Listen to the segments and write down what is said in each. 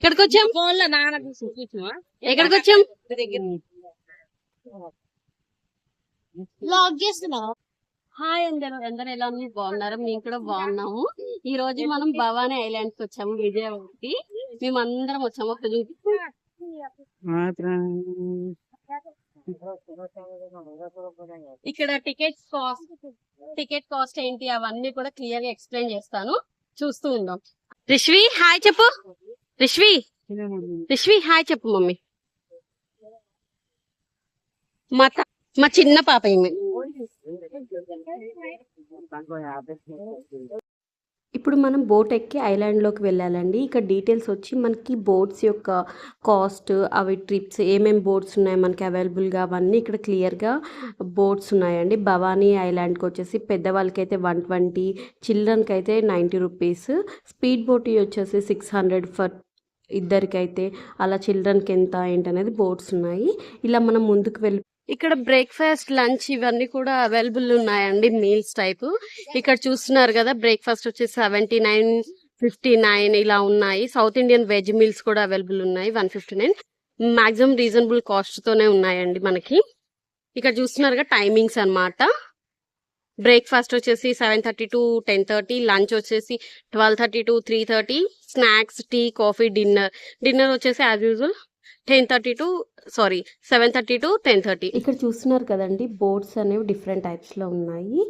ఎక్కడికి వచ్చాం? ఎక్కడికి వచ్చాం? హాయ్ అందరూ ఎలా ఉన్నారు? బాగున్నారు? మేము కూడా బాగున్నాము. ఈ రోజు మనం భవానీ ఐలాండ్ కి వచ్చాము, విజయవాడకి. మేము అందరం వచ్చాము. ఒక ఇక్కడ టికెట్ కాస్ట్ ఏంటి అవన్నీ కూడా క్లియర్ గా ఎక్స్ప్లెయిన్ చేస్తాను, చూస్తూ ఉందాం. రిష్వి హాయ్ చెప్పు. రిష్వి హాయ్ చెప్పు మమ్మీ. మా చిన్న పాప ఏమి. ఇప్పుడు మనం బోట్ ఎక్కి ఐలాండ్లోకి వెళ్ళాలండి. ఇక్కడ డీటెయిల్స్ వచ్చి మనకి బోట్స్ యొక్క కాస్ట్, అవి ట్రిప్స్ ఏమేమి బోట్స్ ఉన్నాయి మనకి అవైలబుల్గా, అవన్నీ ఇక్కడ క్లియర్గా బోట్స్ ఉన్నాయండి. భవానీ ఐలాండ్కి వచ్చేసి పెద్దవాళ్ళకి అయితే 120, చిల్డ్రన్కి అయితే 90 రూపీస్. స్పీడ్ బోట్ వచ్చేసి 600 ఫర్ ఇద్దరికైతే. అలా చిల్డ్రన్కి ఎంత ఏంటనేది బోట్స్ ఉన్నాయి. ఇలా మనం ముందుకు వెళ్ళి ఇక్కడ బ్రేక్ఫాస్ట్, లంచ్ ఇవన్నీ కూడా అవైలబుల్ ఉన్నాయండి, మీల్స్ టైప్. ఇక్కడ చూస్తున్నారు కదా, బ్రేక్ఫాస్ట్ వచ్చేసి 79, 59 ఇలా ఉన్నాయి. సౌత్ ఇండియన్ వెజ్ మీల్స్ కూడా అవైలబుల్ ఉన్నాయి 159. మాక్సిమం రీజనబుల్ కాస్ట్ తోనే ఉన్నాయండి మనకి. ఇక్కడ చూస్తున్నారుగా టైమింగ్స్ అన్నమాట. బ్రేక్ఫాస్ట్ వచ్చేసి 7:30 to 10:30, లంచ్ వచ్చేసి 12:30 to 3:30, snacks, tea, coffee, dinner వచ్చేసి యాజ్ యూజువల్ 7:30 to 10:30. ఇక్కడ చూస్తున్నారు కదండి, బోట్స్ అనేవి డిఫరెంట్ టైప్స్లో ఉన్నాయి.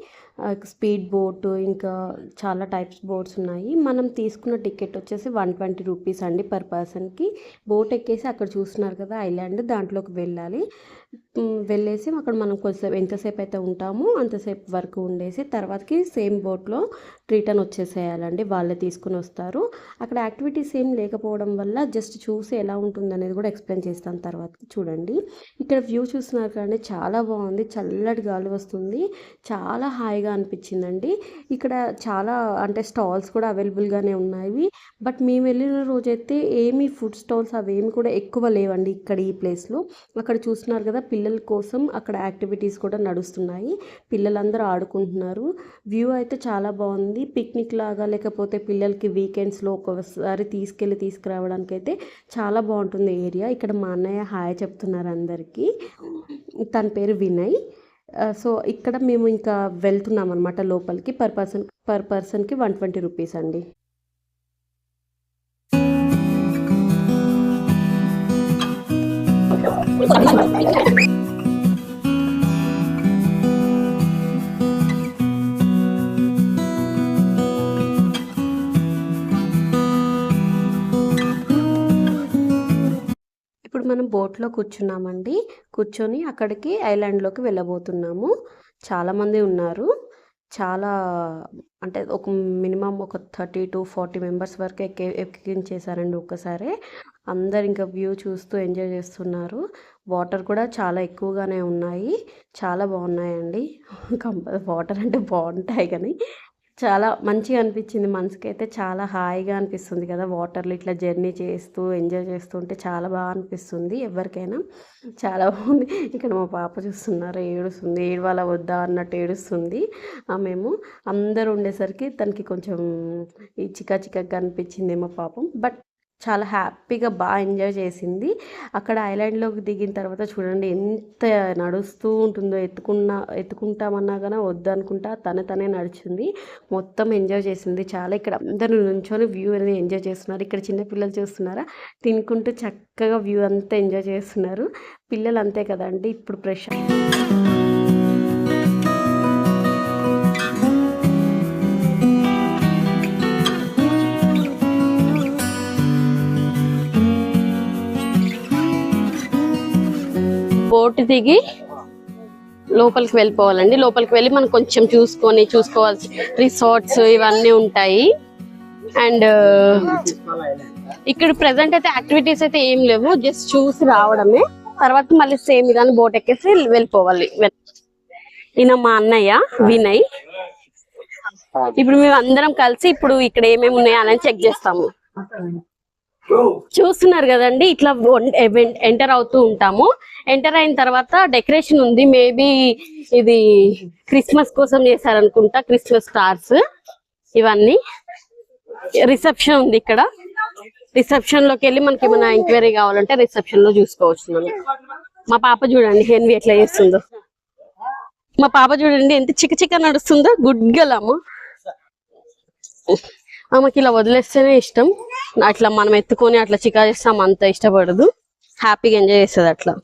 స్పీడ్ బోట్, ఇంకా చాలా టైప్స్ బోట్స్ ఉన్నాయి. మనం తీసుకున్న టికెట్ వచ్చేసి 120 రూపీస్ అండి పర్ పర్సన్కి. బోట్ ఎక్కేసి అక్కడ చూస్తున్నారు కదా ఐలాండ్, దాంట్లోకి వెళ్ళేసి అక్కడ మనం కొంచెం ఎంతసేపు అయితే ఉంటామో అంతసేపు వరకు ఉండేసి తర్వాతకి సేమ్ బోట్లో రిటర్న్ వచ్చేసేయాలండి. వాళ్ళే తీసుకుని వస్తారు. అక్కడ యాక్టివిటీస్ ఏం లేకపోవడం వల్ల జస్ట్ చూసి ఎలా ఉంటుంది అనేది కూడా ఎక్స్ప్లెయిన్ చేస్తాను తర్వాత. చూడండి, ఇక్కడ వ్యూ చూస్తున్నారు కదండి, చాలా బాగుంది. చల్లటి గాలి వస్తుంది, చాలా హాయిగా అనిపించిందండి. ఇక్కడ చాలా అంటే స్టాల్స్ కూడా అవైలబుల్గానే ఉన్నాయి. బట్ మేము వెళ్ళిన రోజైతే ఏమీ ఫుడ్ స్టాల్స్ అవేమి కూడా ఎక్కువ లేవండి ఇక్కడ ఈ ప్లేస్లో. అక్కడ చూస్తున్నారు కదా, పిల్లల కోసం అక్కడ యాక్టివిటీస్ కూడా నడుస్తున్నాయి. పిల్లలందరూ ఆడుకుంటున్నారు. వ్యూ అయితే చాలా బాగుంది. పిక్నిక్ లాగా, లేకపోతే పిల్లలకి వీకెండ్స్లో ఒకసారి తీసుకురావడానికి అయితే చాలా బాగుంటుంది ఏరియా. ఇక్కడ మా అన్నయ్య హాయ్ చెప్తున్నారు అందరికీ. తన పేరు వినయ్. సో ఇక్కడ మేము ఇంకా వెళ్తున్నాం అనమాట లోపలికి. పర్ పర్సన్కి 120 రూపీస్ అండి. ఇప్పుడు మనం బోట్లో కూర్చొని అక్కడికి ఐలాండ్లోకి వెళ్ళబోతున్నాము. చాలామంది ఉన్నారు. చాలా అంటే ఒక మినిమం ఒక 30 to 40 మెంబర్స్ వరకు ఎక్కించేశారండి ఒక్కసారి. అందరు ఇంకా వ్యూ చూస్తూ ఎంజాయ్ చేస్తున్నారు. వాటర్ కూడా చాలా ఎక్కువగానే ఉన్నాయి, చాలా బాగున్నాయండి. వాటర్ అంటే బాగుంటాయి కానీ చాలా మంచిగా అనిపించింది. మనసుకి అయితే చాలా హాయిగా అనిపిస్తుంది కదా, వాటర్లో ఇట్లా జర్నీ చేస్తూ ఎంజాయ్ చేస్తుంటే చాలా బాగా అనిపిస్తుంది ఎవరికైనా. చాలా బాగుంది. ఇక్కడ మా పాప చూస్తున్నారు, ఏడుస్తుంది. ఏడవాల వద్దా అన్నట్టు ఏడుస్తుంది. మేము అందరూ ఉండేసరికి తనకి కొంచెం ఈ చికాగా అనిపించిందేమో పాపం. బట్ చాలా హ్యాపీగా బాగా ఎంజాయ్ చేసింది. అక్కడ ఐలాండ్లోకి దిగిన తర్వాత చూడండి ఎంత నడుస్తూ ఉంటుందో. ఎత్తుకుంటామన్నా కానీ వద్దు అనుకుంటా తనే నడిచింది. మొత్తం ఎంజాయ్ చేసింది చాలా. ఇక్కడ అందరూ నుంచొని వ్యూ అనేది ఎంజాయ్ చేస్తున్నారు. ఇక్కడ చిన్నపిల్లలు చూస్తున్నారా, తినుకుంటూ చక్కగా వ్యూ అంతా ఎంజాయ్ చేస్తున్నారు. పిల్లలు అంతే కదండి, ఇప్పుడు బోట్ దిగి లోపలికి వెళ్ళిపోవాలండి. లోపలికి వెళ్ళి మనం కొంచెం చూసుకోవాల్సి రిసార్ట్స్ ఇవన్నీ ఉంటాయి. అండ్ ఇక్కడ ప్రెసెంట్ అయితే యాక్టివిటీస్ అయితే ఏం లేవు, జస్ట్ చూసి రావడమే. తర్వాత మళ్ళీ సేమ్ ఇదాన్ని బోట్ ఎక్కేసి వెళ్ళిపోవాలి. ఈయన మా అన్నయ్య వినయ్. ఇప్పుడు మేము అందరం కలిసి ఇప్పుడు ఇక్కడ ఏమేమి ఉన్నాయో అని చెక్ చేస్తాము. చూస్తున్నారు కదండి, ఇట్లా ఎంటర్ అవుతూ ఉంటాము. ఎంటర్ అయిన తర్వాత డెకరేషన్ ఉంది. మేబీ ఇది క్రిస్మస్ కోసం చేశారనుకుంటా, క్రిస్మస్ స్టార్స్ ఇవన్నీ. రిసెప్షన్ ఉంది ఇక్కడ. రిసెప్షన్ లోకి వెళ్ళి మనకి ఏమైనా ఎంక్వైరీ కావాలంటే రిసెప్షన్ లో చూసుకోవచ్చు మనం. మా పాప చూడండి హెన్వి ఎట్లా చేస్తుందో. మా పాప చూడండి ఎంత చిక్క నడుస్తుందో. గుడ్ గర్ల్ అమ్మ. ఆమెకి ఇలా వదిలేస్తేనే ఇష్టం. అట్లా మనం ఎత్తుకొని అట్లా చికా చేస్తాం అంత ఇష్టపడదు. హ్యాపీగా ఎంజాయ్ చేస్తుంది అట్లా.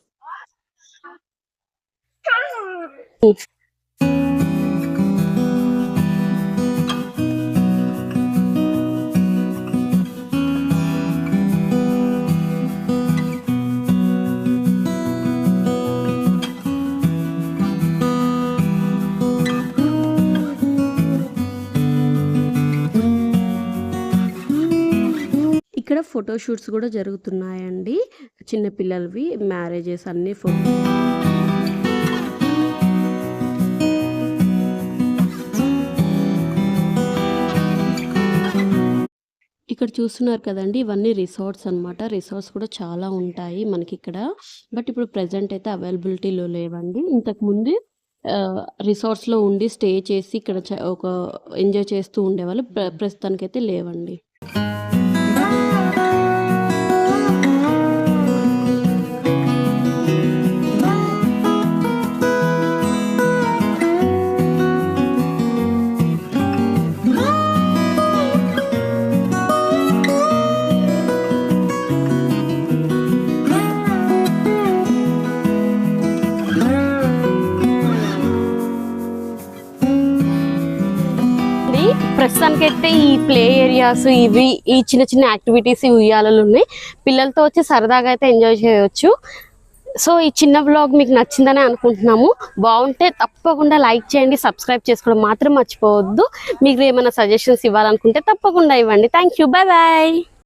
ఇక్కడ ఫోటో షూట్స్ కూడా జరుగుతున్నాయండి. చిన్న పిల్లలవి మ్యారేజెస్ అన్ని ఫోటో. ఇక్కడ చూస్తున్నారు కదండి, ఇవన్నీ రిసార్ట్స్ అన్నమాట. రిసార్ట్స్ కూడా చాలా ఉంటాయి మనకి ఇక్కడ. బట్ ఇప్పుడు ప్రెజెంట్ అయితే అవైలబిలిటీలో లేవండి. ఇంతకు ముందు రిసార్ట్స్ లో ఉండి స్టే చేసి ఇక్కడ ఒక ఎంజాయ్ చేస్తూ ఉండేవాళ్ళు. ప్రస్తుతానికైతే లేవండి. ప్రస్తుతానికైతే ఈ ప్లే ఏరియాస్ ఇవి ఈ చిన్న యాక్టివిటీస్ ఉయ్యాలలు ఉన్నాయి. పిల్లలతో వచ్చి సరదాగా అయితే ఎంజాయ్ చేయవచ్చు. సో ఈ చిన్న వ్లాగ్ మీకు నచ్చిందని అనుకుంటున్నాము. బాగుంటే తప్పకుండా లైక్ చేయండి, సబ్స్క్రైబ్ చేసుకోవడం మాత్రం మర్చిపోవద్దు. మీకు ఏమైనా సజెషన్స్ ఇవ్వాలనుకుంటే తప్పకుండా ఇవ్వండి. Thank you. Bye bye.